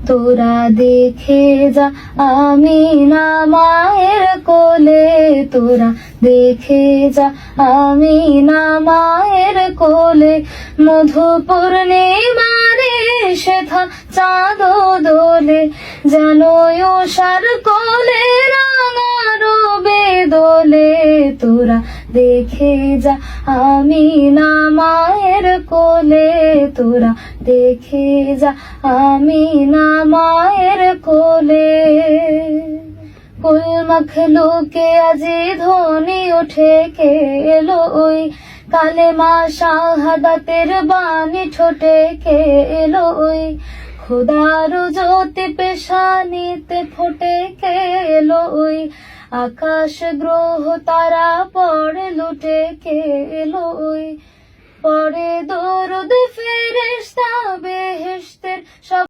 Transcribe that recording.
তোরা দেখে যা আমিনা মায়ের কোলে, তোরা দেখে যা আমিনা মায়ের কোলে। মধু পূর্ণিমারে সেথা চাঁদ দোলে, যেন উষার কোলে রাঙা রবে দোলে। তোরা দেখে যা আমিনা মায়ের কোলে, তোরা দেখে যা আমিনা মায়ের কোলে। কুল মখলুকে আজি ধ্বনি উঠে কে এলো ওই, কালেমা শাহাদাতের বাণী ঠোঁটে কে এলো ওই। খোদার জ্যোতি পেশানিতে ফোটে কে এলো ওই, আকাশ গ্রহ তারা পড়ে লুটে কে এলো ওই। পরে দরুদ ফেরেশতা বেহেশতের সব